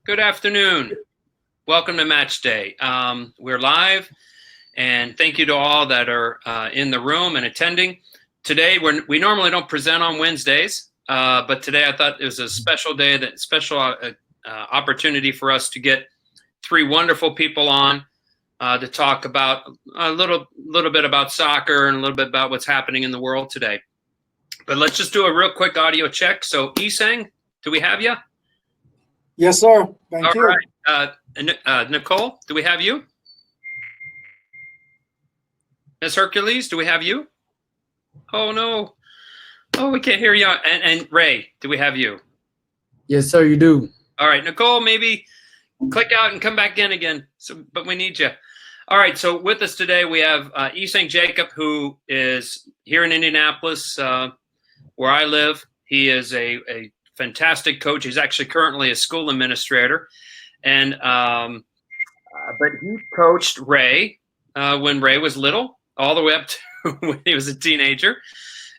Good afternoon. Welcome to Match Day. We're live, and thank you to all that are in the room and attending. Today, we normally don't present on Wednesdays, but today I thought it was a special day, opportunity for us to get three wonderful people on to talk about a little bit about soccer and a little bit about what's happening in the world today. But let's just do a real quick audio check. So, Isang, do we have you? Yes, sir. Thank you. All right. Nicole, do we have you? Ms. Hercules, do we have you? Oh, no. Oh, we can't hear you. And Ray, do we have you? Yes, sir, you do. All right. Nicole, maybe click out and come back in again. But we need you. All right. So with us today, we have Isang Jacob, who is here in Indianapolis, where I live. He is a fantastic coach. He's actually currently a school administrator, and but he coached Ray when Ray was little, all the way up to when he was a teenager.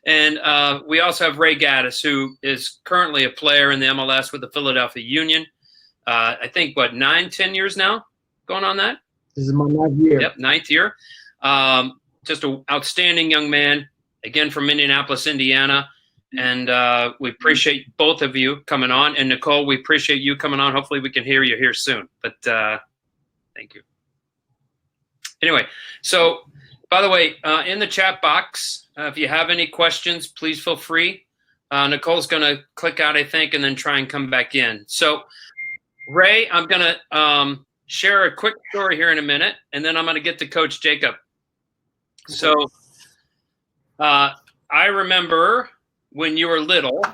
And we also have Ray Gaddis, who is currently a player in the MLS with the Philadelphia Union. I think 9-10 years now going on that. This is my 9th year. Yep, 9th year. Just an outstanding young man, again from Indianapolis, Indiana. And we appreciate both of you coming on. And Nicole, we appreciate you coming on. Hopefully we can hear you here soon. But thank you. Anyway, so by the way, in the chat box, if you have any questions, please feel free. Nicole's going to click out, I think, and then try and come back in. So, Ray, I'm going to share a quick story here in a minute, and then I'm going to get to Coach Jacob. So, I remember when you were little,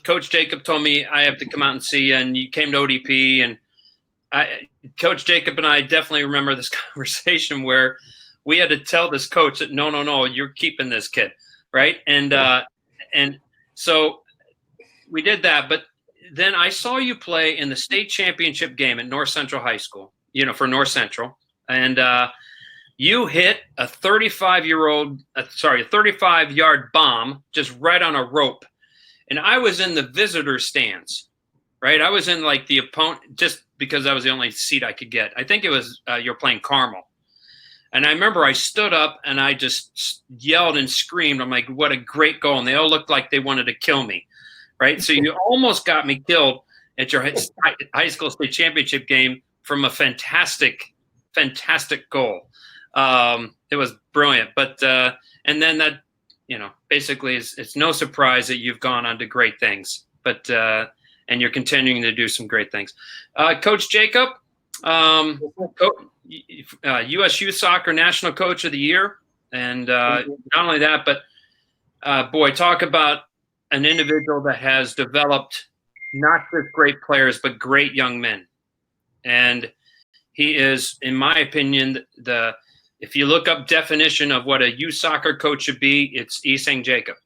Coach Jacob told me I have to come out and see you, and you came to ODP. And Coach Jacob and I definitely remember this conversation where we had to tell this coach that, no, you're keeping this kid, right? And so we did that. But then I saw you play in the state championship game at North Central High School, for North Central. And you hit a 35-yard bomb just right on a rope. And I was in the visitor stands, right? I was in like the opponent just because that was the only seat I could get. I think it was you're playing Carmel. And I remember I stood up and I just yelled and screamed. I'm like, what a great goal. And they all looked like they wanted to kill me, right? So you almost got me killed at your high school state championship game from a fantastic goal. It was brilliant, but and then that, basically it's no surprise that you've gone on to great things, but and you're continuing to do some great things. Coach Jacob, U.S. Youth Soccer National Coach of the Year, and not only that, but boy, talk about an individual that has developed not just great players but great young men, and he is, in my opinion, if you look up definition of what a youth soccer coach should be, it's Isang Jacob.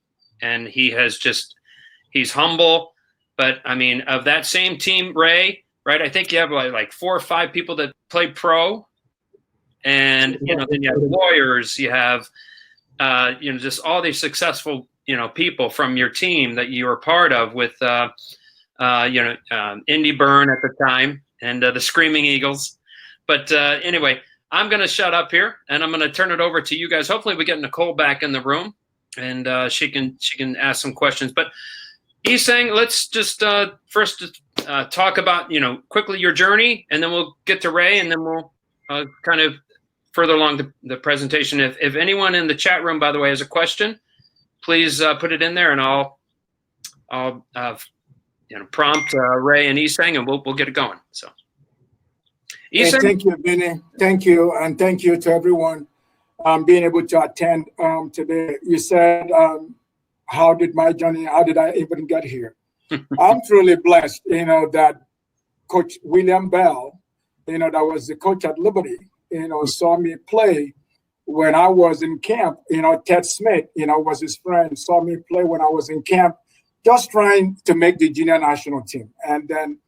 And he's humble. But, I mean, of that same team, Ray, right, I think you have like 4 or 5 people that play pro. And, then you have lawyers. You have, just all these successful, people from your team that you were part of with, Indy Byrne at the time and the Screaming Eagles. But anyway, I'm going to shut up here, and I'm going to turn it over to you guys. Hopefully we get Nicole back in the room, and she can ask some questions. But Isang, let's just first talk about, quickly your journey, and then we'll get to Ray, and then we'll kind of further along the presentation. If anyone in the chat room, by the way, has a question, please put it in there, and I'll prompt Ray and Isang, and we'll get it going. So. Hey, thank you, Vinny. Thank you, and thank you to everyone being able to attend today. You said, how did I even get here? I'm truly blessed, that Coach William Bell, that was the coach at Liberty, saw me play when I was in camp. Ted Smith, was his friend, saw me play when I was in camp, just trying to make the junior national team. And then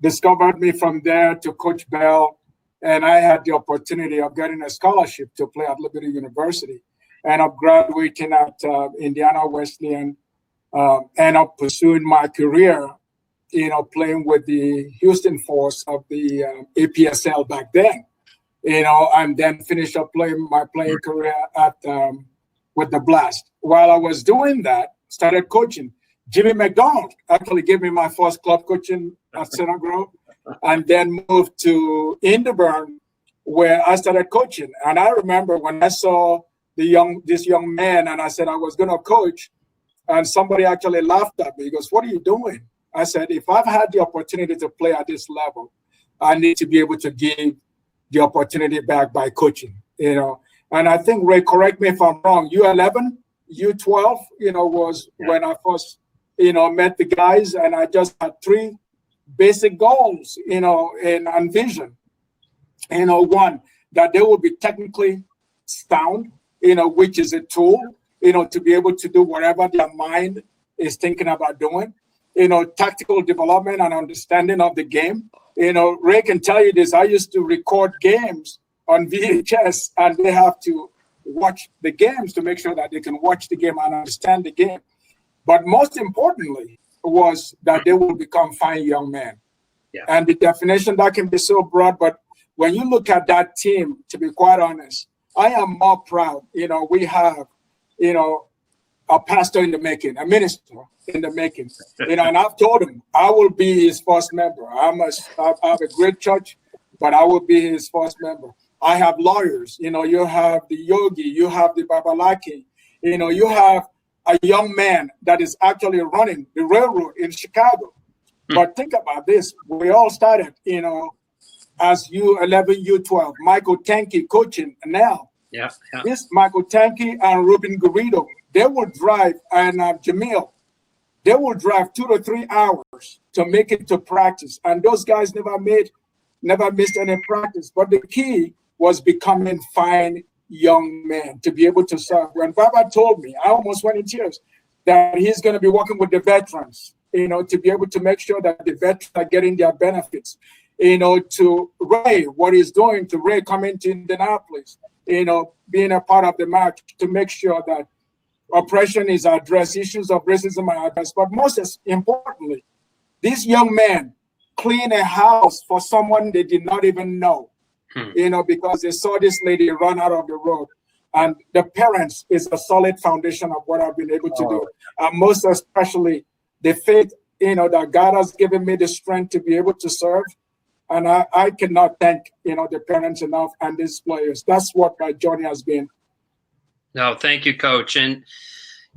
discovered me from there to Coach Bell, and I had the opportunity of getting a scholarship to play at Liberty University, and of graduating at Indiana Wesleyan, and of pursuing my career playing with the Houston Force of the APSL back then, and then finished up my playing career at with the Blast. While I was doing that, started coaching. Jimmy McDonald actually gave me my first club coaching at Center Grove, and then moved to Inderburn, where I started coaching. And I remember when I saw this young man, and I said I was going to coach, and somebody actually laughed at me. He goes, "What are you doing?" I said, "If I've had the opportunity to play at this level, I need to be able to give the opportunity back by coaching." And I think, Ray, correct me if I'm wrong, U11, U12, was when I first, met the guys, and I just had three basic goals, and vision. One, that they will be technically sound, which is a tool, to be able to do whatever their mind is thinking about doing. Tactical development and understanding of the game. Ray can tell you this. I used to record games on VHS, and they have to watch the games to make sure that they can watch the game and understand the game. But most importantly was that they will become fine young men. Yeah. And the definition, that can be so broad, but when you look at that team, to be quite honest, I am more proud. We have, a pastor in the making, a minister in the making. And I've told him I will be his first member. I have a great church, but I will be his first member. I have lawyers. You have the yogi, you have the babalaki. You have a young man that is actually running the railroad in Chicago. But think about this. We all started, as U11, U12. Michael Tanky coaching now. Yeah. This Michael Tanky and Ruben Garrido, they will drive, and Jamil, they will drive 2 to 3 hours to make it to practice. And those guys never missed any practice. But the key was becoming fine young men to be able to serve. When Baba told me, I almost went in tears, that he's going to be working with the veterans, to be able to make sure that the veterans are getting their benefits. To Ray, what he's doing, to Ray coming to Indianapolis, being a part of the match to make sure that oppression is addressed, issues of racism are addressed. But most importantly, these young men clean a house for someone they did not even know, because they saw this lady run out of the road. And the parents is a solid foundation of what I've been able to do. And most especially the faith, that God has given me the strength to be able to serve. And I cannot thank, the parents enough and these players. That's what my journey has been. No, thank you, Coach. And,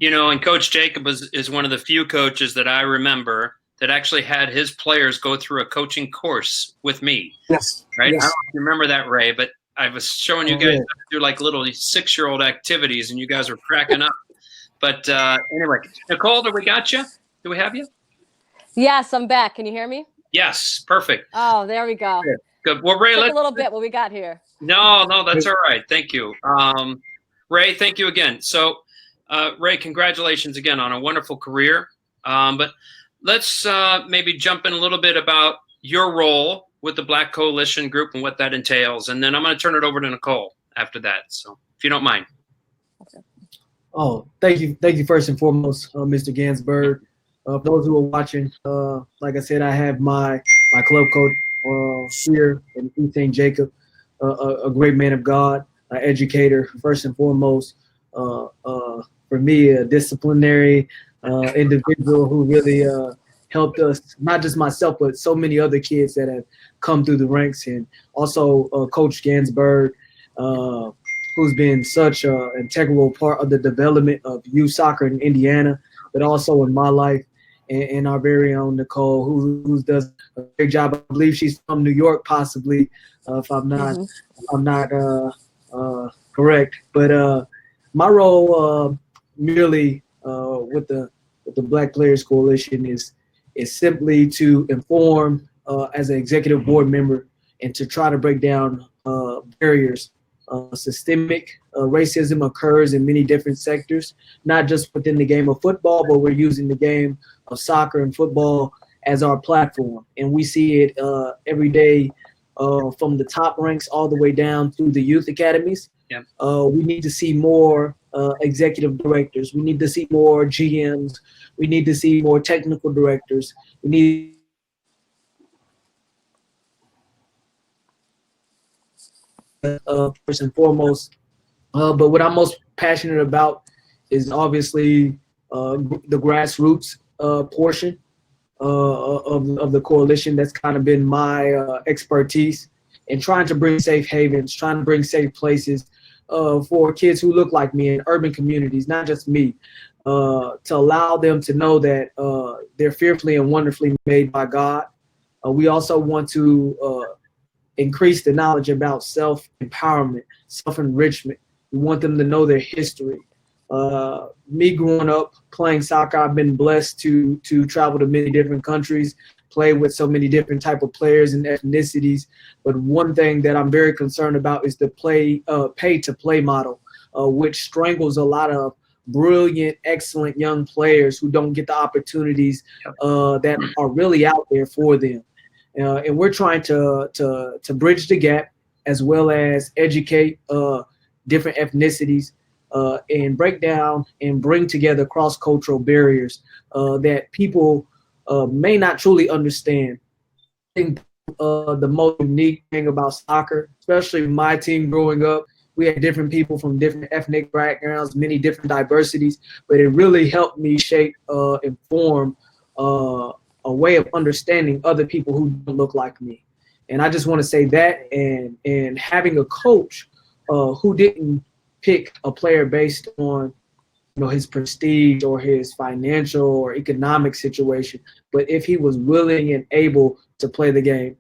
and Coach Jacob is one of the few coaches that I remember that actually had his players go through a coaching course with me. Yes. Right? Yes. I don't know if you remember that, Ray, but I was showing you guys how to do like little 6-year-old activities, and you guys were cracking up. But anyway, Nicole, do we got you? Do we have you? Yes, I'm back. Can you hear me? Yes, perfect. Oh, there we go. Good. Well, Ray, Took a little bit what we got here. No, that's all right. Thank you. Ray, thank you again. So, Ray, congratulations again on a wonderful career. But let's maybe jump in a little bit about your role with the Black Coalition Group and what that entails. And then I'm going to turn it over to Nicole after that. So, if you don't mind. Okay. Oh, thank you. Thank you first and foremost, Mr. Gansberg. For those who are watching, like I said, I have my club coach here, and Isang Jacob, a great man of God, an educator, first and foremost. For me, a disciplinary individual who really helped us, not just myself, but so many other kids that have come through the ranks. And also Coach Gansberg, who's been such an integral part of the development of youth soccer in Indiana, but also in my life. And our very own Nicole, who does a great job. I believe she's from New York, possibly, if I'm not correct. But my role, merely with the Black Players Coalition, is simply to inform as an executive board member and to try to break down barriers. Systemic racism occurs in many different sectors, not just within the game of football, but we're using the game of soccer and football as our platform. And we see it every day from the top ranks all the way down through the youth academies. Yeah. We need to see more executive directors. We need to see more GMs. We need to see more technical directors. We need first and foremost. But what I'm most passionate about is obviously the grassroots portion of the coalition. That's kind of been my expertise in trying to bring safe havens, trying to bring safe places for kids who look like me in urban communities, not just me, to allow them to know that they're fearfully and wonderfully made by God. We also want to increase the knowledge about self-empowerment, self-enrichment. We want them to know their history. Me growing up playing soccer, I've been blessed to travel to many different countries, play with so many different type of players and ethnicities. But one thing that I'm very concerned about is the pay-to-play model, which strangles a lot of brilliant, excellent young players who don't get the opportunities that are really out there for them. And we're trying to bridge the gap as well as educate different ethnicities and break down and bring together cross-cultural barriers that people may not truly understand. I think the most unique thing about soccer, especially my team growing up, we had different people from different ethnic backgrounds, many different diversities, but it really helped me shape and form a way of understanding other people who don't look like me. And I just want to say that, and having a coach who didn't pick a player based on his prestige or his financial or economic situation, but if he was willing and able to play the game.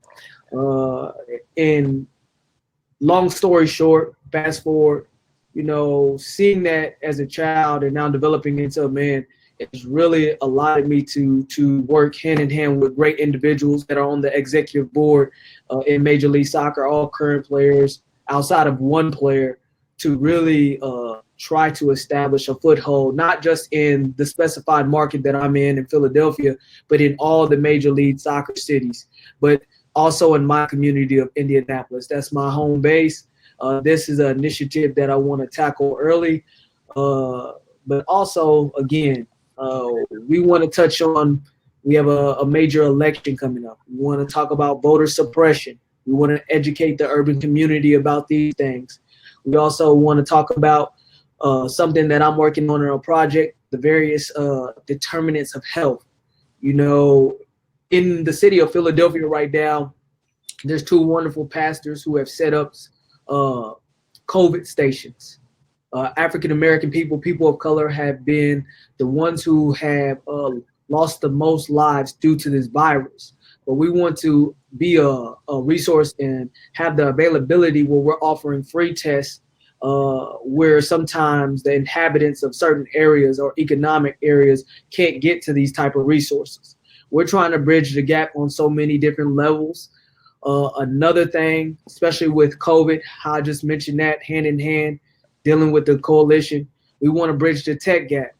And long story short, fast forward, seeing that as a child and now developing into a man, it's really allowed me to work hand in hand with great individuals that are on the executive board in Major League Soccer, all current players outside of one player, to really try to establish a foothold, not just in the specified market that I'm in Philadelphia, but in all the Major League Soccer cities, but also in my community of Indianapolis. That's my home base. This is an initiative that I want to tackle early, but also, again, we want to touch on, we have a major election coming up. We want to talk about voter suppression. We want to educate the urban community about these things. We also want to talk about something that I'm working on in a project, the various determinants of health. In the city of Philadelphia right now, there's two wonderful pastors who have set up COVID stations. African-American people of color have been the ones who have lost the most lives due to this virus. But we want to be a resource and have the availability where we're offering free tests where sometimes the inhabitants of certain areas or economic areas can't get to these type of resources. We're trying to bridge the gap on so many different levels. Another thing, especially with COVID, how I just mentioned that hand in hand, dealing with the coalition, we want to bridge the tech gap.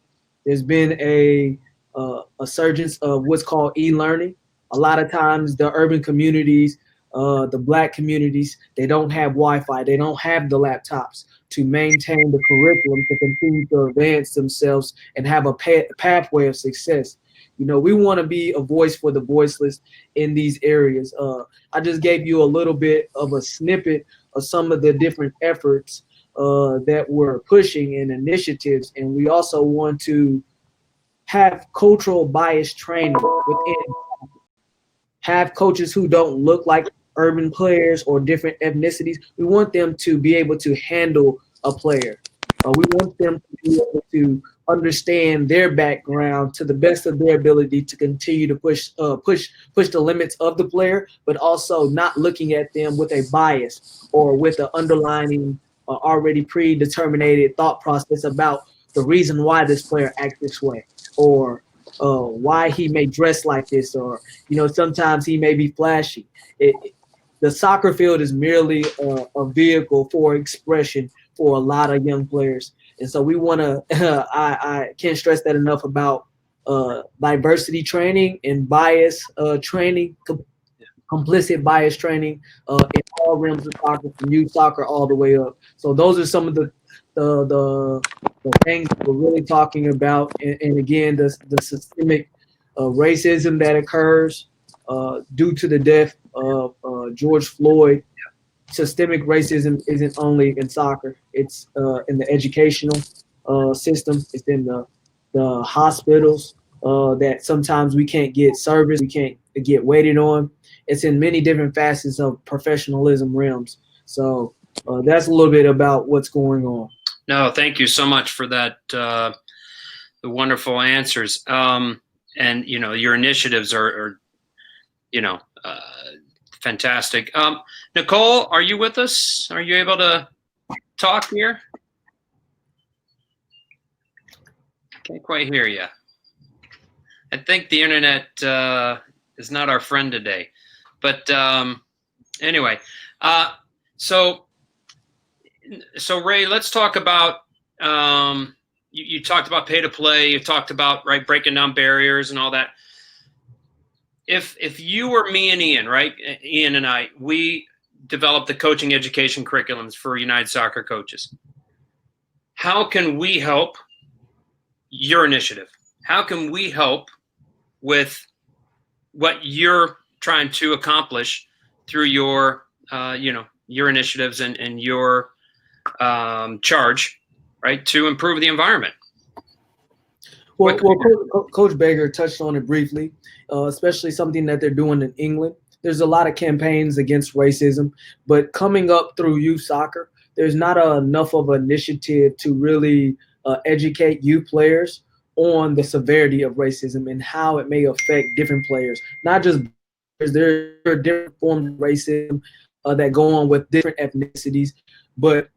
There's been a surgence of what's called e-learning. A lot of times the urban communities, the Black communities, they don't have Wi-Fi. They don't have the laptops to maintain the curriculum to continue to advance themselves and have a pathway of success. We want to be a voice for the voiceless in these areas. I just gave you a little bit of a snippet of some of the different efforts that we're pushing and initiatives. And we also want to have cultural bias training within, have coaches who don't look like urban players or different ethnicities. We want them to be able to handle a player. We want them to be able to understand their background to the best of their ability to continue to push the limits of the player, but also not looking at them with a bias or with an underlining already predetermined thought process about the reason why this player acts this way, or why he may dress like this, or sometimes he may be flashy. The soccer field is merely a vehicle for expression for a lot of young players. And so we want to, I can't stress that enough about diversity training and bias training, complicit bias training in all realms of soccer, from youth soccer all the way up. So those are some of the things that we're really talking about. And again, the systemic racism that occurs due to the death of George Floyd. systemic racism isn't only in soccer. It's in the educational system. It's in the hospitals that sometimes we can't get service, we can't get waited on. It's in many different facets of professionalism realms. So that's a little bit about what's going on. No, thank you so much for that. The wonderful answers. And your initiatives are fantastic. Nicole, are you with us? Are you able to talk here? Can't quite hear you. I think the internet is not our friend today. But anyway, so Ray, let's talk about. You talked about pay to play. You talked about breaking down barriers and all that. If you were me and Ian, right? Ian and I, we developed the coaching education curriculums for United Soccer Coaches. How can we help your initiative? How can we help with what you're trying to accomplish through your initiatives and your charge, right, to improve the environment? Well, Coach Baker touched on it briefly, especially something that they're doing in England. There's a lot of campaigns against racism, but coming up through youth soccer, there's not enough of an initiative to really educate youth players on the severity of racism and how it may affect different players. Not just players, there are different forms of racism that go on with different ethnicities, but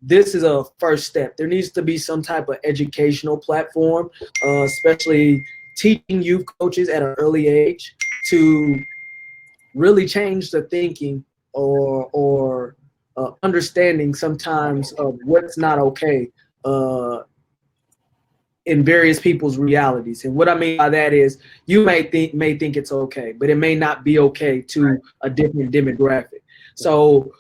this is a first step. There needs to be some type of educational platform, especially teaching youth coaches at an early age to really change the thinking or understanding sometimes of what's not okay in various people's realities. And what I mean by that is you may think it's okay, but it may not be okay to a different demographic. So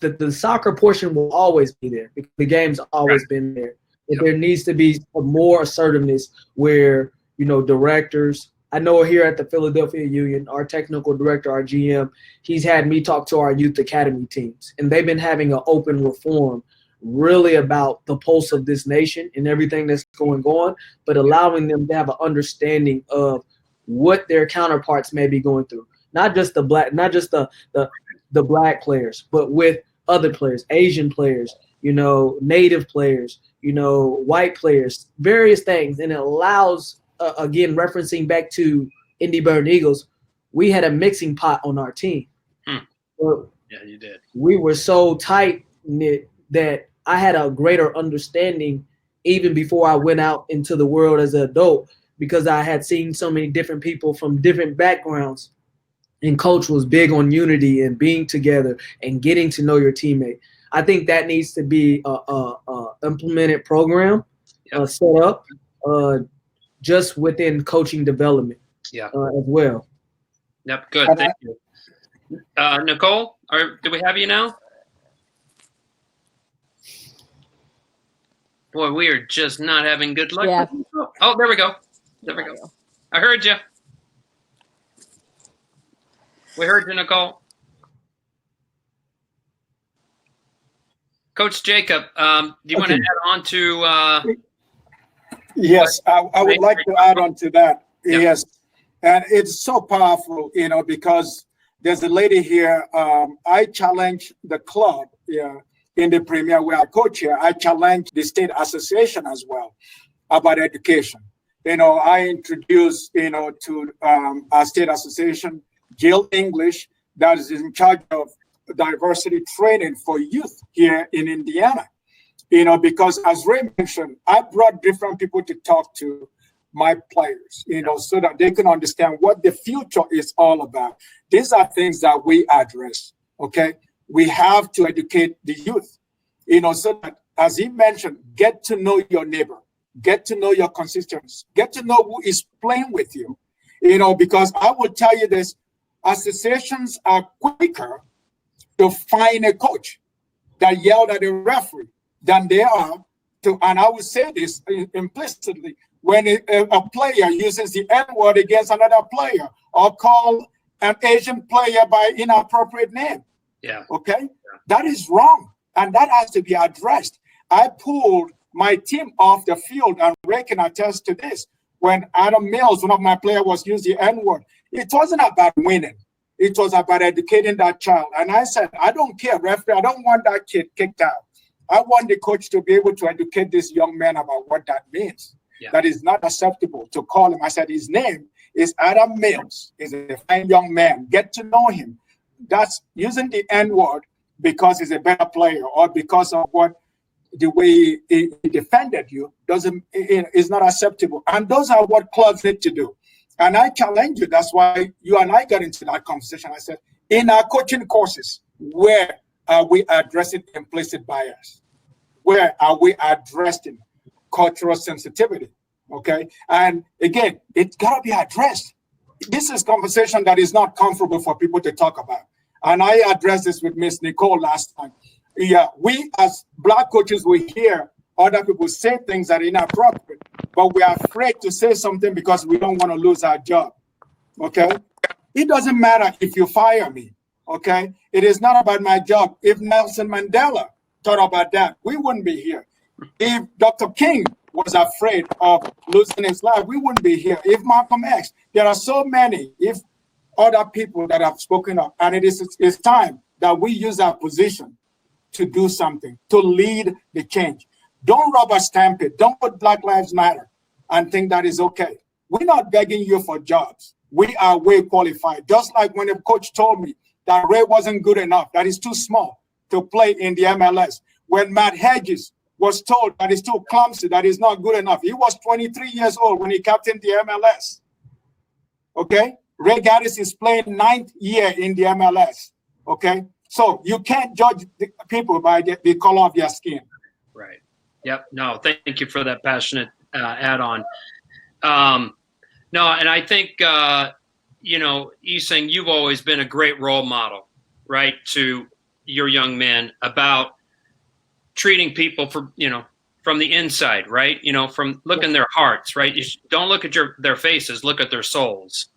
the soccer portion will always be there because the game's always been there. But there needs to be more assertiveness where, directors, I know here at the Philadelphia Union, our technical director, our GM, he's had me talk to our youth academy teams, and they've been having an open reform really about the pulse of this nation and everything that's going on, but allowing them to have an understanding of what their counterparts may be going through. Not just the black players, but with other players, Asian players, native players, white players, various things. And it allows, again, referencing back to Indy Burn Eagles, we had a mixing pot on our team. Well, yeah, you did. We were so tight-knit that I had a greater understanding even before I went out into the world as an adult, because I had seen so many different people from different backgrounds. And coach was big on unity and being together and getting to know your teammate. I think that needs to be a implemented program set up just within coaching development as well. Yep, good. Thank you. Nicole, do we have you now? Boy, we are just not having good luck. Yeah. Oh, there we go. There we go. I heard you. We heard you, Nicole. Coach Jacob, do you want to add on to? Yes, I would like to add on to that. Yep. Yes, and it's so powerful, because there's a lady here. I challenge the club in the Premier where I coach here. I challenge the state association as well about education. I introduced, to our state association, Jill English, that is in charge of diversity training for youth here in Indiana. Because as Ray mentioned, I brought different people to talk to my players, so that they can understand what the future is all about. These are things that we address, okay? We have to educate the youth, so that, as he mentioned, get to know your neighbor, get to know your constituents, get to know who is playing with you, because I will tell you this, associations are quicker to find a coach that yelled at a referee than they are to, and I would say this implicitly, when a player uses the N-word against another player or call an Asian player by inappropriate name. Yeah. Okay? That is wrong. And that has to be addressed. I pulled my team off the field, and Ray can attest to this. When Adam Mills, one of my players, was using the N-word, it wasn't about winning. It was about educating that child. And I said, I don't care, referee. I don't want that kid kicked out. I want the coach to be able to educate this young man about what that means. Yeah. That is not acceptable to call him. I said, his name is Adam Mills. He's a fine young man. Get to know him. That's using the N-word because he's a better player or because of the way he defended you is not acceptable. And those are what clubs need to do. And I challenge you. That's why you and I got into that conversation. I said, in our coaching courses, where are we addressing implicit bias? Where are we addressing cultural sensitivity? Okay. And again, it's got to be addressed. This is conversation that is not comfortable for people to talk about. And I addressed this with Miss Nicole last time. Yeah, we as Black coaches, we hear other people say things that are inappropriate, but we are afraid to say something because we don't want to lose our job. Okay. It doesn't matter if you fire me. Okay. It is not about my job. If Nelson Mandela thought about that, we wouldn't be here. If Dr. King was afraid of losing his life, we wouldn't be here. If Malcolm X, there are so many, if other people that have spoken up, and it's time that we use our position to do something, to lead the change. Don't rubber stamp it. Don't put Black Lives Matter and think that is okay. We're not begging you for jobs. We are way qualified. Just like when a coach told me that Ray wasn't good enough, that he's too small to play in the MLS. When Matt Hedges was told that he's too clumsy, that he's not good enough. He was 23 years old when he captained the MLS. Okay? Ray Gaddis is playing 9th year in the MLS. Okay? So you can't judge the people by the color of their skin. Right. Yep. No, thank you for that passionate add-on. No, and I think, Isang, you've always been a great role model, right, to your young men about treating people from the inside, right? From look in their hearts, right? You don't look at their faces, look at their souls,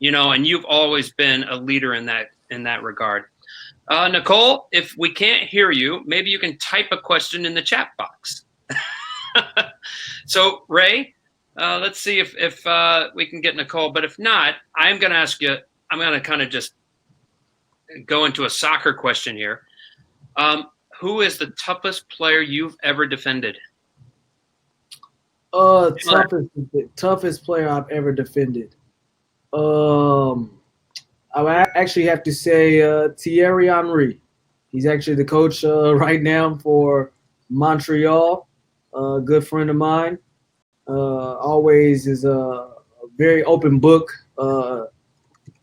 and you've always been a leader in that regard. Nicole, if we can't hear you, maybe you can type a question in the chat box. So Ray, let's see if we can get Nicole, but if not, I'm going to ask you, I'm going to kind of just go into a soccer question here. Who is the toughest player you've ever defended? Toughest player I've ever defended. I would actually have to say Thierry Henry. He's actually the coach right now for Montreal. A good friend of mine. Always is a very open book,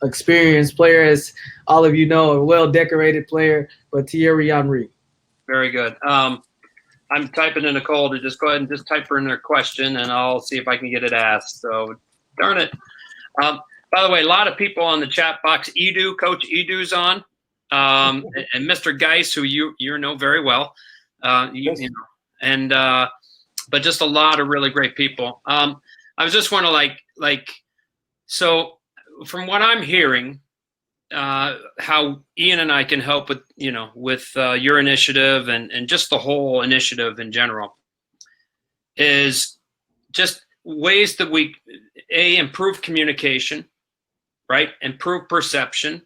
experienced player, as all of you know, a well-decorated player, but Thierry Henry. Very good. I'm typing in Nicole to just go ahead and just type her in her question, and I'll see if I can get it asked. So, darn it. By the way, a lot of people on the chat box. Coach Edu's on, and Mr. Gaddis, who you know very well. Yes. But just a lot of really great people. I was just wondering, so from what I'm hearing, how Ian and I can help with your initiative and just the whole initiative in general is just ways that we improve communication, right? Improve perception,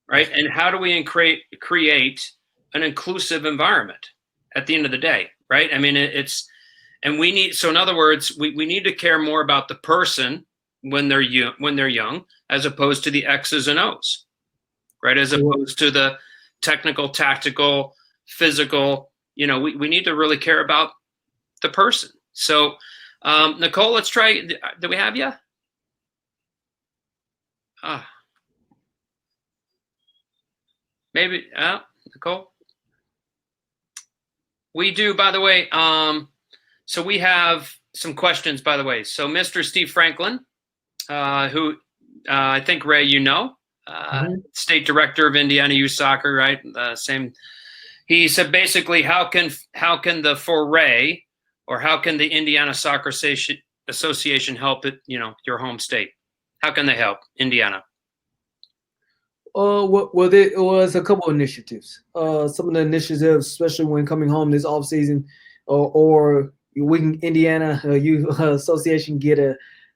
right? And how do we create an inclusive environment at the end of the day, right? I mean, so in other words, we need to care more about the person when they're young, as opposed to the X's and O's, right? As opposed to the technical, tactical, physical, we need to really care about the person. So, Nicole, let's try. Do we have you? Maybe, Nicole? We do, by the way. So we have some questions, by the way. So Mr. Steve Franklin, who I think, Ray, State Director of Indiana Youth Soccer, right? Same. He said basically, how can the foray, or how can the Indiana Soccer Association help it? Your home state. How can they help Indiana? Well, it was a couple of initiatives. Some of the initiatives, especially when coming home this off season, or we can Indiana Youth Association get a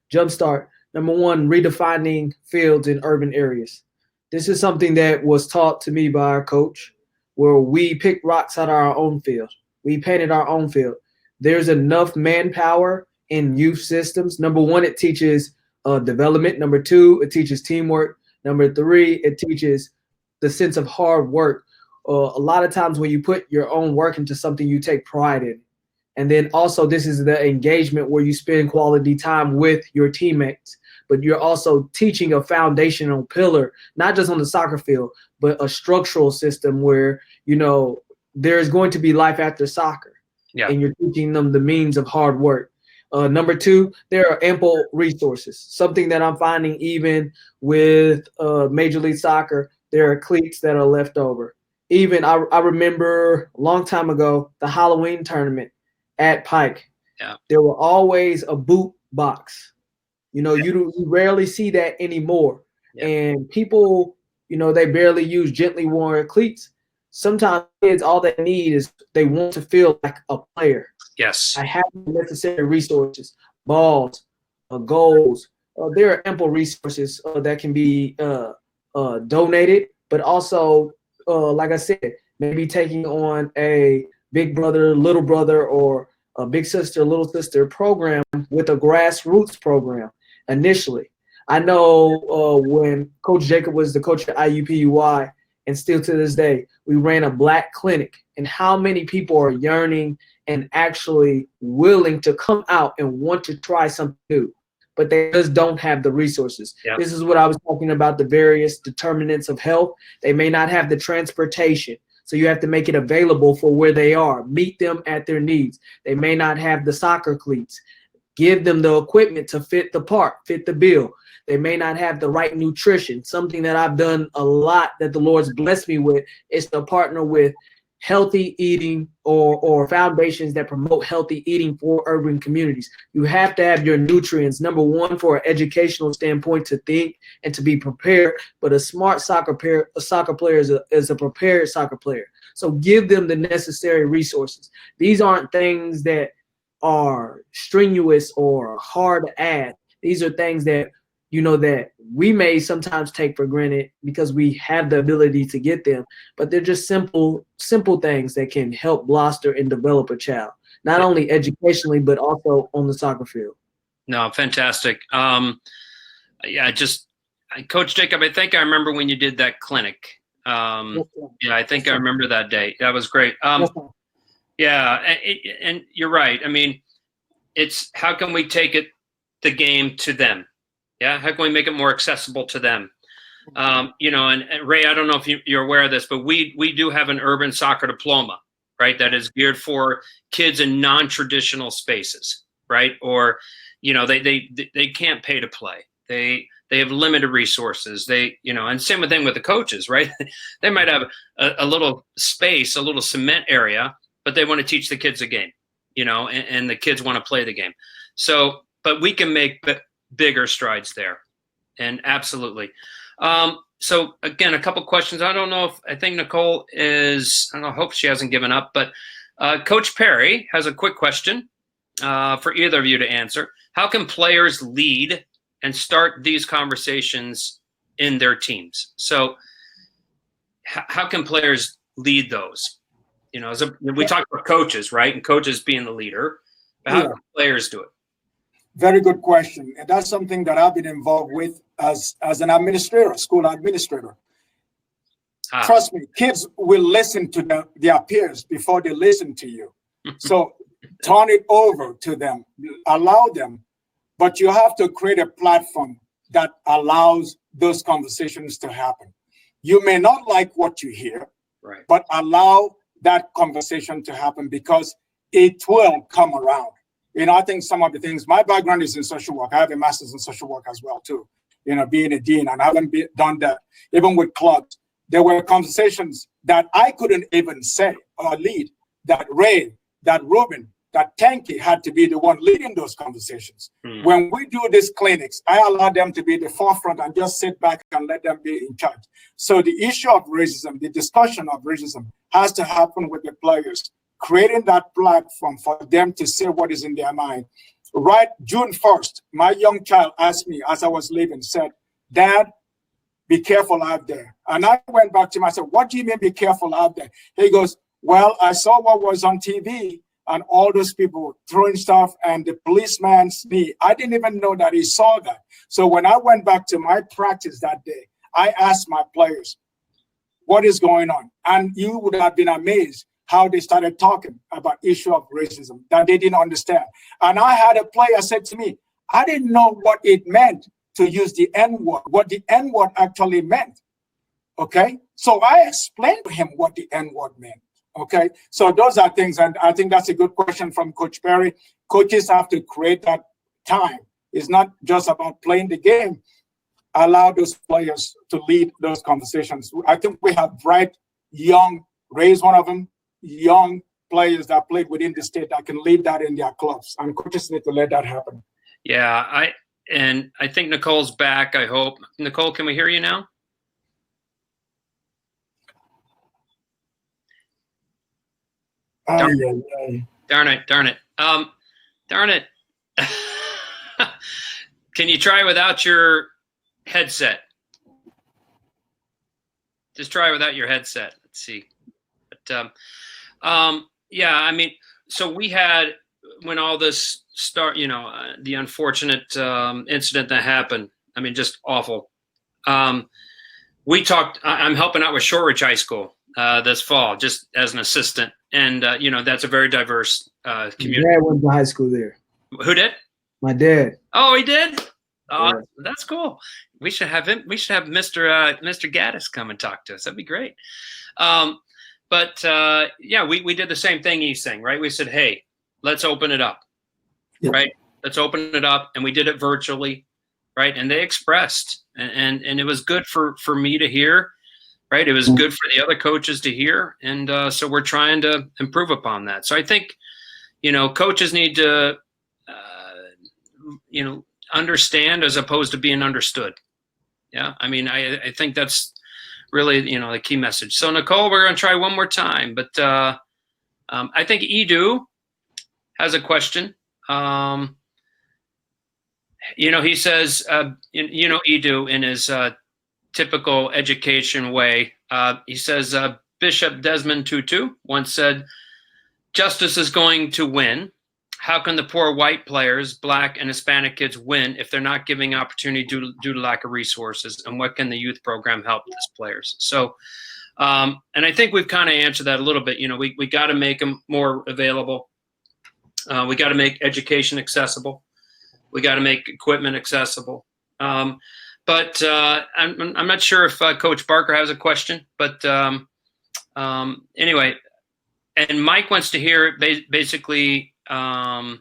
jump start. Number one, redefining fields in urban areas. This is something that was taught to me by our coach, where we picked rocks out of our own field. We painted our own field. There's enough manpower in youth systems. Number one, it teaches development. Number two, it teaches teamwork. Number three, it teaches the sense of hard work. A lot of times when you put your own work into something, you take pride in. And then also this is the engagement where you spend quality time with your teammates, but you're also teaching a foundational pillar, not just on the soccer field, but a structural system where, there's going to be life after soccer. Yeah. And you're teaching them the means of hard work. Number two, there are ample resources. Something that I'm finding even with Major League Soccer, there are cleats that are left over. Even I remember a long time ago, the Halloween tournament at Pike. Yeah. There were always a boot box. You rarely see that anymore. Yeah. And people, they barely use gently worn cleats. Sometimes kids, all they need is they want to feel like a player. Yes. I have the necessary resources, balls, goals. There are ample resources that can be donated, but also, like I said, maybe taking on a big brother, little brother, or a big sister, little sister program with a grassroots program initially. I know when Coach Jacob was the coach at IUPUI, and still to this day, we ran a Black clinic, and how many people are yearning and actually willing to come out and want to try something new, but they just don't have the resources. Yeah. This is what I was talking about, the various determinants of health. They may not have the transportation, so you have to make it available for where they are, meet them at their needs. They may not have the soccer cleats. Give them the equipment to fit the part, fit the bill. They may not have the right nutrition. Something that I've done a lot that the Lord's blessed me with is to partner with healthy eating or foundations that promote healthy eating for urban communities. You have to have your nutrients, number one, for an educational standpoint, to think and to be prepared. But a smart soccer player is a prepared soccer player. So give them the necessary resources. These aren't things that are strenuous or hard to add. These are things that that we may sometimes take for granted because we have the ability to get them, but they're just simple things that can help bolster and develop a child, not only educationally, but also on the soccer field. No, fantastic. Coach Jacob, I think I remember when you did that clinic. I think I remember that day. That was great. And you're right. I mean, it's how can we take the game to them? Yeah, how can we make it more accessible to them? And Ray, I don't know if you're aware of this, but we do have an urban soccer diploma, right? That is geared for kids in non-traditional spaces, right? Or, they can't pay to play. They have limited resources. And same thing with the coaches, right? They might have a little space, a little cement area, but they want to teach the kids a game, and the kids want to play the game. So, but we can make bigger strides there. And absolutely. So again, a couple questions. I think Nicole I hope she hasn't given up, but Coach Perry has a quick question for either of you to answer. How can players lead and start these conversations in their teams? So how can players lead those? We talk about coaches, right? And coaches being the leader, but how can players do it? Very good question. And that's something that I've been involved with as an administrator, school administrator. Trust me, kids will listen to their peers before they listen to you. So turn it over to them, allow them, but you have to create a platform that allows those conversations to happen. You may not like what you hear, right, but allow that conversation to happen because it will come around. I think some of the things, my background is in social work. I have a master's in social work as well, too, being a dean, and I haven't done that. Even with clubs, there were conversations that I couldn't even say or lead that Ray, that Ruben, that Tanky had to be the one leading those conversations. When we do these clinics, I allow them to be the forefront and just sit back and let them be in charge. So the issue of racism, the discussion of racism has to happen with the players, creating that platform for them to say what is in their mind. Right, June 1st, my young child asked me as I was leaving, said, "Dad, be careful out there." And I went back to him, I said, "What do you mean be careful out there?" He goes, "Well, I saw what was on TV and all those people throwing stuff and the policeman's knee. I didn't even know that he saw that." So when I went back to my practice that day, I asked my players, "What is going on?" And you would have been amazed how they started talking about issue of racism that they didn't understand. And I had a player said to me, "I didn't know what it meant to use the N-word, what the N-word actually meant." Okay, so I explained to him what the N-word meant. Okay, so those are things, and I think that's a good question from Coach Perry. Coaches have to create that time. It's not just about playing the game. Allow those players to lead those conversations. I think we have bright, young, Ray's one of them, young players that played within the state that can lead that in their clubs, and coaches need to let that happen. Yeah, I think Nicole's back, I hope. Nicole, can we hear you now? Darn it. Darn it. Can you try without your headset? Just try without your headset. Let's see. But yeah, I mean, so we had, when all this the unfortunate incident that happened, I mean, just awful. We talked, I'm helping out with Shortridge High School this fall, just as an assistant. And, that's a very diverse community. My dad went to high school there. Who did? My dad. Oh, he did? Oh, yeah. That's cool. We should have him. We should have Mr. Gaddis come and talk to us. That'd be great. But yeah, we did the same thing, Isang, right? We said, hey, let's open it up, right? Let's open it up. And we did it virtually, right? And they expressed, and it was good for me to hear, right? It was good for the other coaches to hear. And so we're trying to improve upon that. So I think, coaches need to, understand as opposed to being understood. Yeah. I mean, I think that's really, the key message. So Nicole, we're going to try one more time, but I think Edu has a question. He says, Edu in his typical education way, he says, Bishop Desmond Tutu once said, justice is going to win. How can the poor white players, Black and Hispanic kids win if they're not giving opportunity due to lack of resources? And what can the youth program help these players? So, and I think we've kind of answered that a little bit. We got to make them more available. We got to make education accessible. We got to make equipment accessible. But I'm not sure if Coach Barker has a question, but anyway, and Mike wants to hear basically, Isang,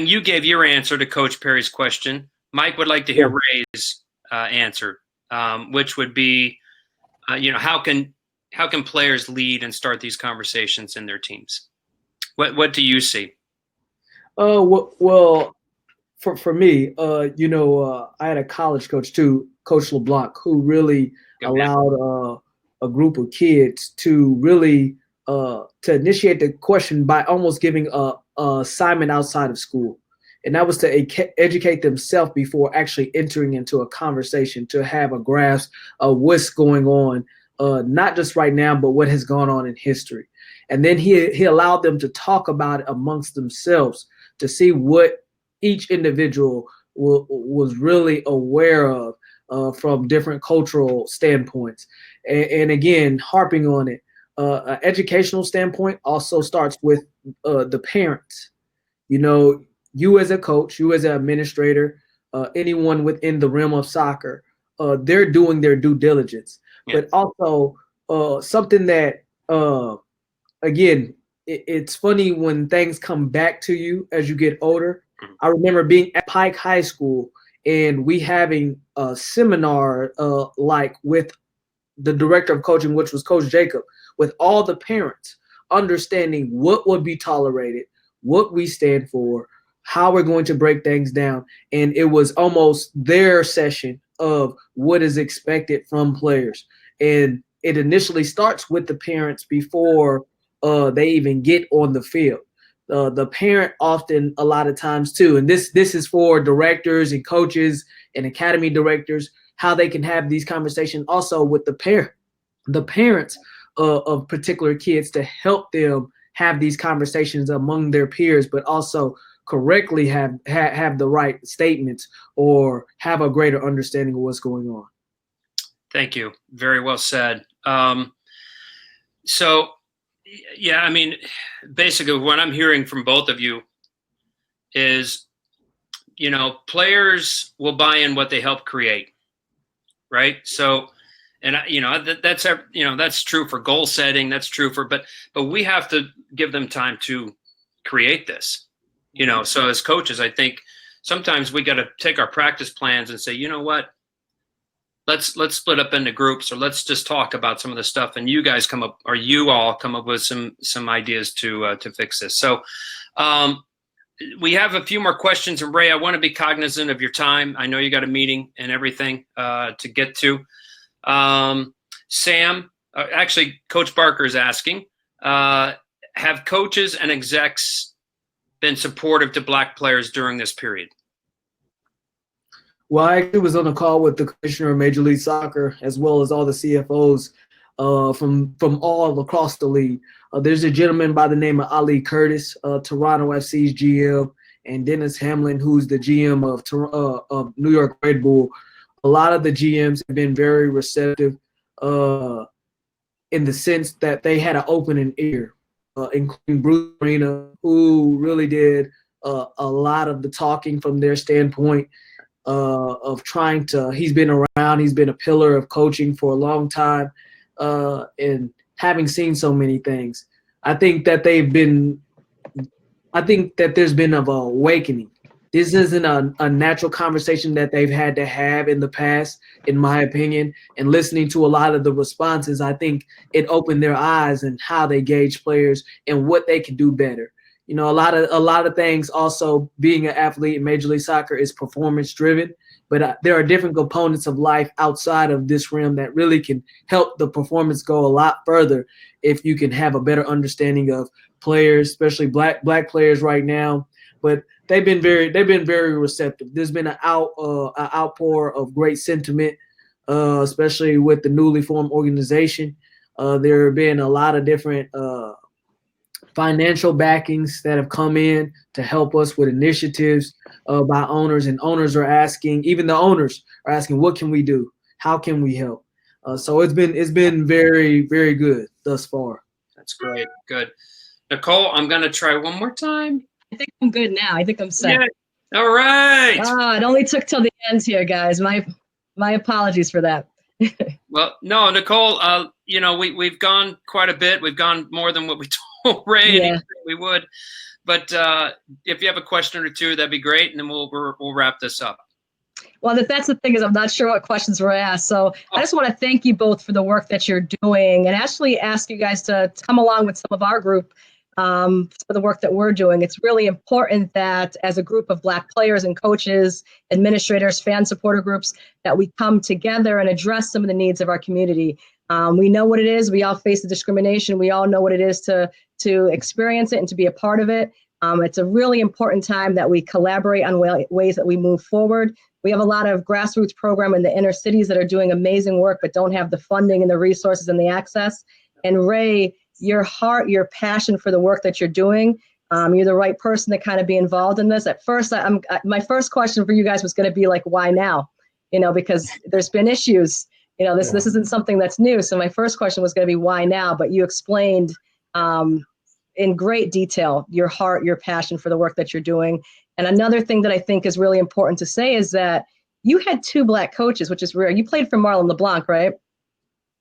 you gave your answer to Coach Perry's question. Mike would like to hear Ray's answer, which would be, how can players lead and start these conversations in their teams? What do you see? Well, for me, I had a college coach too, Coach LeBlanc, who really allowed a group of kids to really to initiate the question by almost giving a assignment outside of school. And that was to educate themselves before actually entering into a conversation, to have a grasp of what's going on, not just right now, but what has gone on in history. And then he allowed them to talk about it amongst themselves to see what each individual was really aware of from different cultural standpoints. And again, harping on it, an educational standpoint also starts with the parents. You as a coach, you as an administrator, anyone within the realm of soccer, they're doing their due diligence. Yeah. But also something that, again, it's funny when things come back to you as you get older. I remember being at Pike High School and we having a seminar like with the director of coaching, which was Coach Jacob, with all the parents understanding what would be tolerated, what we stand for, how we're going to break things down. And it was almost their session of what is expected from players. And it initially starts with the parents before they even get on the field. The parent often, a lot of times too, and this is for directors and coaches and academy directors, how they can have these conversations also with the parents of particular kids to help them have these conversations among their peers, but also correctly have the right statements or have a greater understanding of what's going on. Thank you. Very well said. So, yeah, I mean, basically what I'm hearing from both of you is, you know, players will buy in what they help create, right? So, and you know, that's true for goal setting. That's true for, but we have to give them time to create this, you know. So as coaches, I think sometimes we got to take our practice plans and say, you know what, let's split up into groups, or let's just talk about some of the stuff, and you guys come up, or you all come up with some ideas to fix this. So we have a few more questions, and Ray, I want to be cognizant of your time. I know you got a meeting and everything to get to. Sam, actually, Coach Barker is asking, have coaches and execs been supportive to Black players during this period? Well, I actually was on a call with the commissioner of Major League Soccer, as well as all the CFOs from all across the league. There's a gentleman by the name of Ali Curtis, Toronto FC's GM, and Dennis Hamlin, who's the GM of New York Red Bull. A lot of the GMs have been very receptive in the sense that they had an open ear, including Bruce Arena, who really did a lot of the talking from their standpoint. Of trying to, he's been around, he's been a pillar of coaching for a long time, and having seen so many things. I think that there's been an awakening. This isn't a natural conversation that they've had to have in the past, in my opinion, and listening to a lot of the responses, I think it opened their eyes and how they gauge players and what they can do better. You know, a lot of things also, being an athlete in Major League Soccer is performance driven, but there are different components of life outside of this realm that really can help the performance go a lot further if you can have a better understanding of players, especially black players right now. But they've been very receptive. There's been an outpour of great sentiment, especially with the newly formed organization. There have been a lot of different financial backings that have come in to help us with initiatives by owners, and owners are asking, even the owners are asking, what can we do? How can we help? So it's been very, very good thus far. That's great. Good. Nicole, I'm going to try one more time. I think I'm good now. I think I'm set. Yeah. All right. It only took till the end here, guys. My apologies for that. Well, no, Nicole, you know, we've gone quite a bit. We've gone more than what we told Ray and he said we would. But if you have a question or two, that'd be great, and then we'll wrap this up. Well, that's the thing, is I'm not sure what questions were asked. So I just want to thank you both for the work that you're doing, and actually ask you guys to come along with some of our group for the work that we're doing. It's really important that as a group of Black players and coaches, administrators, fan supporter groups, that we come together and address some of the needs of our community. We know what it is. We all face the discrimination. We all know what it is to experience it and to be a part of it. It's a really important time that we collaborate on ways that we move forward. We have a lot of grassroots program in the inner cities that are doing amazing work, but don't have the funding and the resources and the access. And Ray, your heart, your passion for the work that you're doing, you're the right person to kind of be involved in this. At first, my first question for you guys was going to be like, why now? You know, because there's been issues. You know, this isn't something that's new. So my first question was going to be, why now? But you explained in great detail your heart, your passion for the work that you're doing. And another thing that I think is really important to say is that you had 2 Black coaches, which is rare. You played for Marlon LeBlanc, right?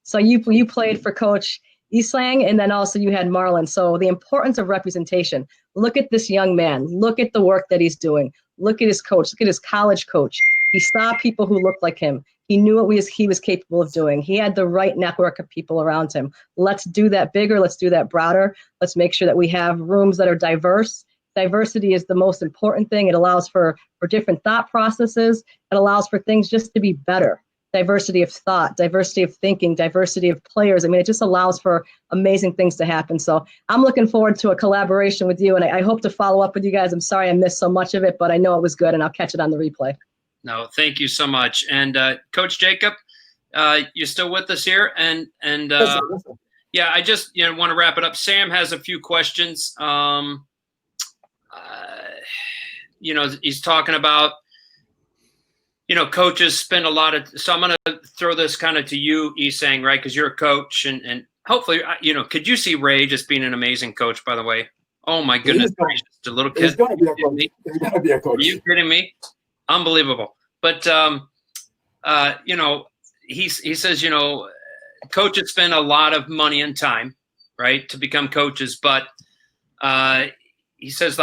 So you played for Coach Isang, and then also you had Marlon. So the importance of representation. Look at this young man. Look at the work that he's doing. Look at his coach. Look at his college coach. He saw people who looked like him. He knew what he was capable of doing. He had the right network of people around him. Let's do that bigger. Let's do that broader. Let's make sure that we have rooms that are diverse. Diversity is the most important thing. It allows for different thought processes. It allows for things just to be better. Diversity of thought, diversity of thinking, diversity of players. I mean, it just allows for amazing things to happen. So I'm looking forward to a collaboration with you, and I hope to follow up with you guys. I'm sorry I missed so much of it, but I know it was good, and I'll catch it on the replay. No, thank you so much. And Coach Jacob, you're still with us here, and yeah, I just want to wrap it up. Sam has a few questions. He's talking about, coaches spend a lot of, so I'm going to throw this kind of to you, Isang, right? Because you're a coach, and hopefully, could you see Ray just being an amazing coach, by the way? Oh my goodness gracious, the little kid. He's going to be a coach. He's going to be a coach. Are you kidding me? Unbelievable. But, he says, coaches spend a lot of money and time, right, to become coaches. But he says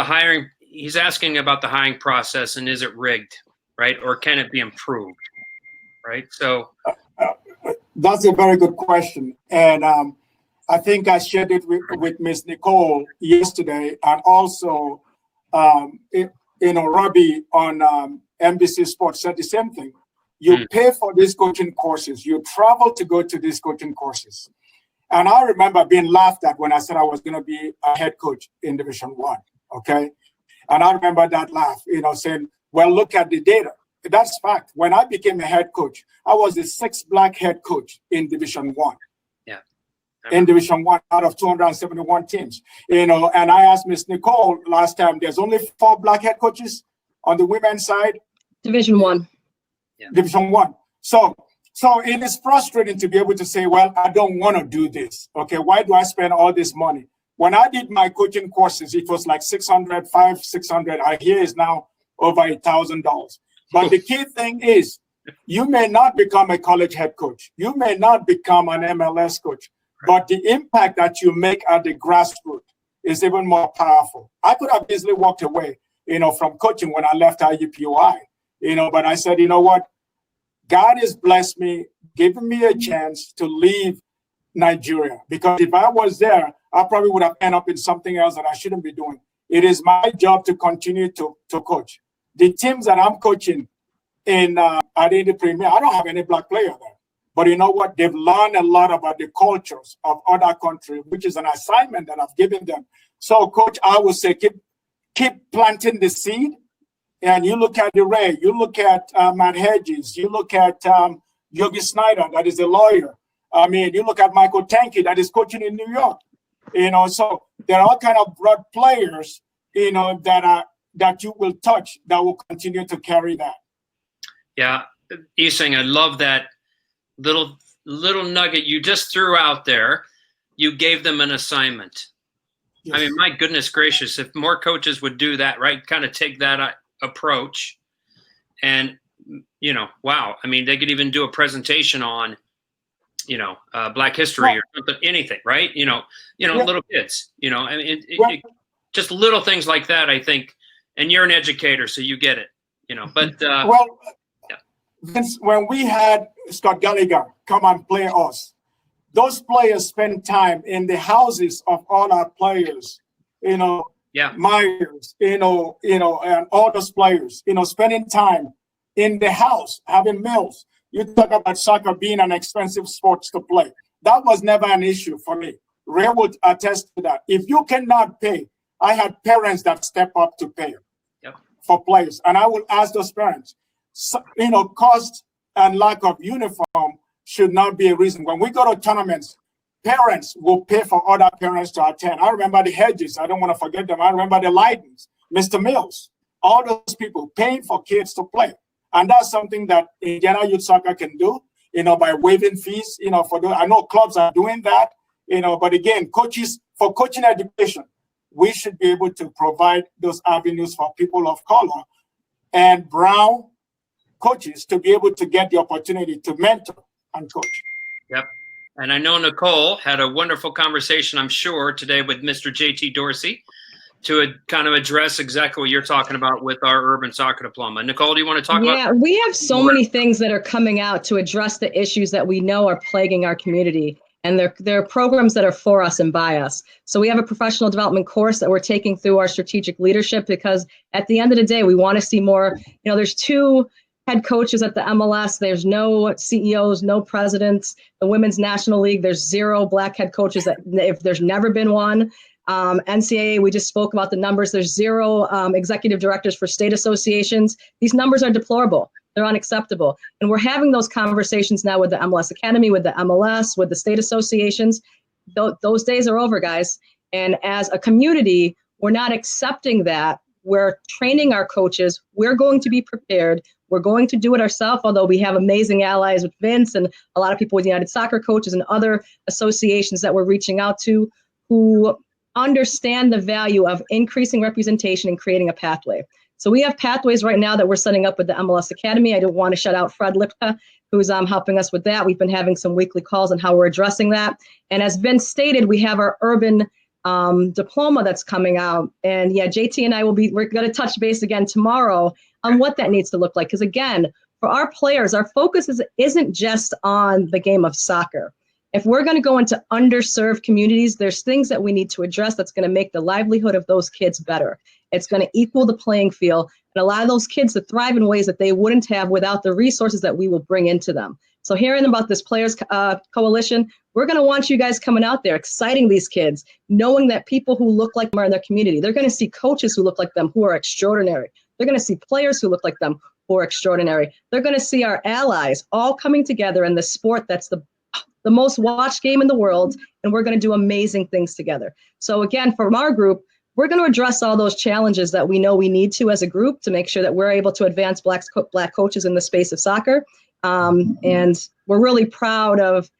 he's asking about the hiring process, and is it rigged, right? Or can it be improved, right? So that's a very good question. And I think I shared it with Miss Nicole yesterday, and also, Robbie on NBC Sports said the same thing. You pay for these coaching courses. You travel to go to these coaching courses. And I remember being laughed at when I said I was going to be a head coach in Division One. Okay. And I remember that laugh, saying, well, look at the data. That's fact. When I became a head coach, I was the 6th Black head coach in Division One. Yeah. In Division One out of 271 teams. And I asked Miss Nicole last time, there's only 4 Black head coaches on the women's side. Division One. Yeah. Division One. So it is frustrating to be able to say, well, I don't want to do this. Okay, why do I spend all this money? When I did my coaching courses, it was like $600. I hear is now over $1,000. But the key thing is, you may not become a college head coach. You may not become an MLS coach, but the impact that you make at the grassroots is even more powerful. I could have easily walked away, from coaching when I left IUPUI, but I said, you know what? God has blessed me, given me a chance to leave Nigeria, because if I was there, I probably would have ended up in something else that I shouldn't be doing. It is my job to continue to coach. The teams that I'm coaching in at the Premier, I don't have any Black player there. But you know what? They've learned a lot about the cultures of other countries, which is an assignment that I've given them. So, Coach, I would say keep planting the seed. And you look at the Ray, you look at Matt Hedges, you look at Yogi Snyder, that is a lawyer. I mean, you look at Michael Tanky, that is coaching in New York. So there are all kind of broad players, that you will touch that will continue to carry that. Yeah, Isang, I love that little nugget you just threw out there. You gave them an assignment. Yes. I mean, my goodness gracious, if more coaches would do that, right? Kind of take that approach, and wow. I mean, they could even do a presentation on, Black history or something, anything, right? Little kids. I mean, just little things like that. I think, and you're an educator, so you get it. But Vince, when we had Scott Gallagher come and play us, those players spend time in the houses of all our players. Myers, and all those players, spending time in the house, having meals. You talk about soccer being an expensive sport to play. That was never an issue for me. Ray would attest to that. If you cannot pay, I had parents that step up to pay for players. And I will ask those parents, cost and lack of uniform should not be a reason. When we go to tournaments, parents will pay for other parents to attend. I remember the Hedges. I don't want to forget them. I remember the Leidens, Mr. Mills, all those people paying for kids to play. And that's something that Indiana Youth Soccer can do, by waiving fees, for those. I know clubs are doing that, but again, for coaching education, we should be able to provide those avenues for people of color and brown coaches to be able to get the opportunity to mentor and coach. Yep. And I know Nicole had a wonderful conversation, I'm sure, today with Mr. JT Dorsey. to kind of address exactly what you're talking about with our urban soccer diploma. Nicole, do you want to talk about? Yeah, we have so many things that are coming out to address the issues that we know are plaguing our community. And they're programs that are for us and by us. So we have a professional development course that we're taking through our strategic leadership, because at the end of the day, we want to see more. You know, there's 2 head coaches at the MLS. There's no CEOs, no presidents. The Women's National League, there's 0 Black head coaches. That if there's never been one. NCAA, we just spoke about the numbers. There's 0 executive directors for state associations. These numbers are deplorable. They're unacceptable. And we're having those conversations now with the MLS Academy, with the MLS, with the state associations. Those days are over, guys. And as a community, we're not accepting that. We're training our coaches. We're going to be prepared. We're going to do it ourselves, although we have amazing allies with Vince and a lot of people with United Soccer Coaches and other associations that we're reaching out to, who understand the value of increasing representation and creating a pathway. So we have pathways right now that we're setting up with the MLS Academy. I don't want to shout out Fred Lipka, who's helping us with that. We've been having some weekly calls on how we're addressing that. And as Vince stated, we have our urban diploma that's coming out. And yeah, JT and I we're going to touch base again tomorrow on what that needs to look like. Because again, for our players, our focus isn't just on the game of soccer. If we're going to go into underserved communities, there's things that we need to address that's going to make the livelihood of those kids better. It's going to equal the playing field and allow those kids to thrive in ways that they wouldn't have without the resources that we will bring into them. So hearing about this Players Coalition, we're going to want you guys coming out there, exciting these kids, knowing that people who look like them are in their community. They're going to see coaches who look like them who are extraordinary. They're going to see players who look like them who are extraordinary. They're going to see our allies all coming together in the sport that's the most watched game in the world, and we're going to do amazing things together. So again, from our group, we're going to address all those challenges that we know we need to as a group to make sure that we're able to advance Black coaches in the space of soccer. And we're really proud of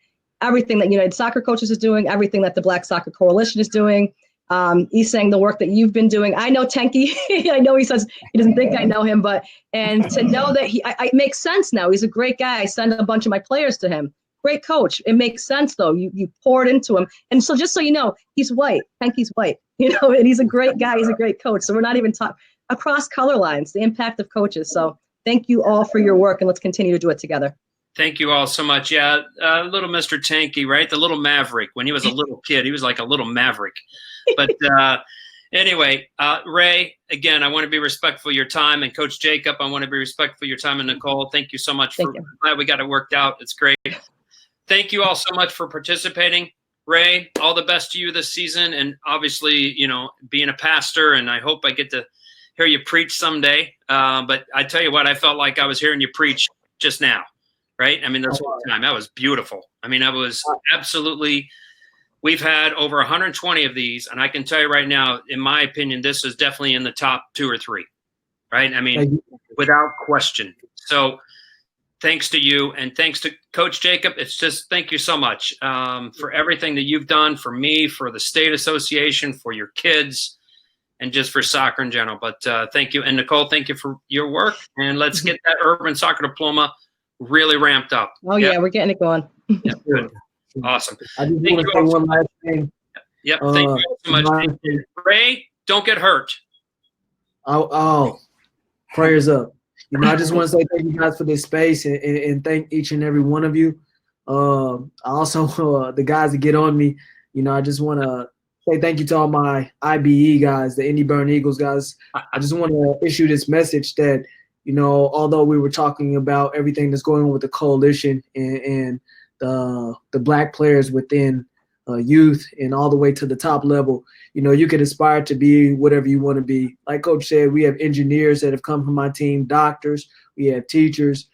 everything that United Soccer Coaches is doing, everything that the Black Soccer Coalition is doing. Isang, the work that you've been doing. I know Tenki. I know he says he doesn't think I know him, and to know that it makes sense now. He's a great guy. I send a bunch of my players to him. Great coach. It makes sense though. You poured into him. And so just so you know, he's white. Tenki's white, and he's a great guy. He's a great coach. So we're not even talking across color lines, the impact of coaches. So thank you all for your work, and let's continue to do it together. Thank you all so much. Yeah, little Mr. Tanky, right? The little maverick. When he was a little kid, he was like a little maverick. But anyway, Ray, again, I want to be respectful of your time. And Coach Jacob, I want to be respectful of your time. And Nicole, thank you so much. I'm glad we got it worked out. It's great. Thank you all so much for participating. Ray, all the best to you this season. And obviously, being a pastor, and I hope I get to hear you preach someday. But I tell you what, I felt like I was hearing you preach just now, right? I mean, this whole time, that was beautiful. I mean, I was absolutely, we've had over 120 of these. And I can tell you right now, in my opinion, this is definitely in the top 2 or 3, right? I mean, without question. So thanks to you, and thanks to Coach Jacob. It's just, thank you so much for everything that you've done for me, for the state association, for your kids, and just for soccer in general. But thank you. And Nicole, thank you for your work. And let's get that urban soccer diploma really ramped up. Oh yeah, we're getting it going. Yeah, good. Awesome. I just want to say one last thing. Yep. Thank you so much. Ray, don't get hurt. Oh, prayers up. I just want to say thank you guys for this space, and thank each and every one of you. Also, the guys that get on me, I just want to say thank you to all my IBE guys, the Indy Burn Eagles guys. I just want to issue this message that, although we were talking about everything that's going on with the coalition and the Black players within youth and all the way to the top level, you could aspire to be whatever you want to be. Like Coach said, we have engineers that have come from my team, doctors, we have teachers,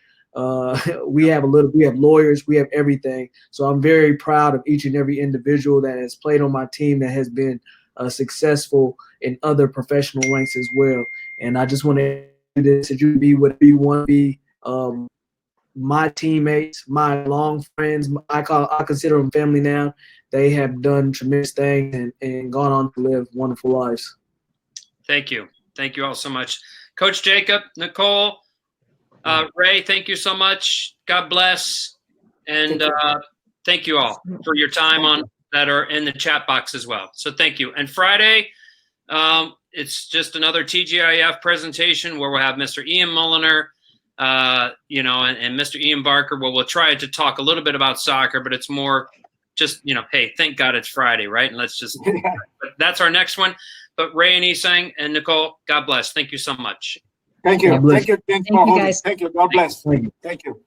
we have lawyers, we have everything. So I'm very proud of each and every individual that has played on my team that has been successful in other professional ranks as well. And I just want to do this, that you be whatever you want to be. My teammates, my long friends, I consider them family now. They have done tremendous things and gone on to live wonderful lives. Thank you. Thank you all so much. Coach Jacob, Nicole, Ray, thank you so much. God bless. And thank you all for your time that are in the chat box as well. So thank you. And Friday, It's just another TGIF presentation where we'll have Mr. Ian Mulliner, and Mr. Ian Barker. Well, we'll try to talk a little bit about soccer, but it's more just, hey, thank God it's Friday, right? And let's just, but that's our next one. But Ray and Isang and Nicole, God bless. Thank you so much. Thank you. God bless. Thank you. Thank you, guys. Thank you. God bless. Thank you. Thank you.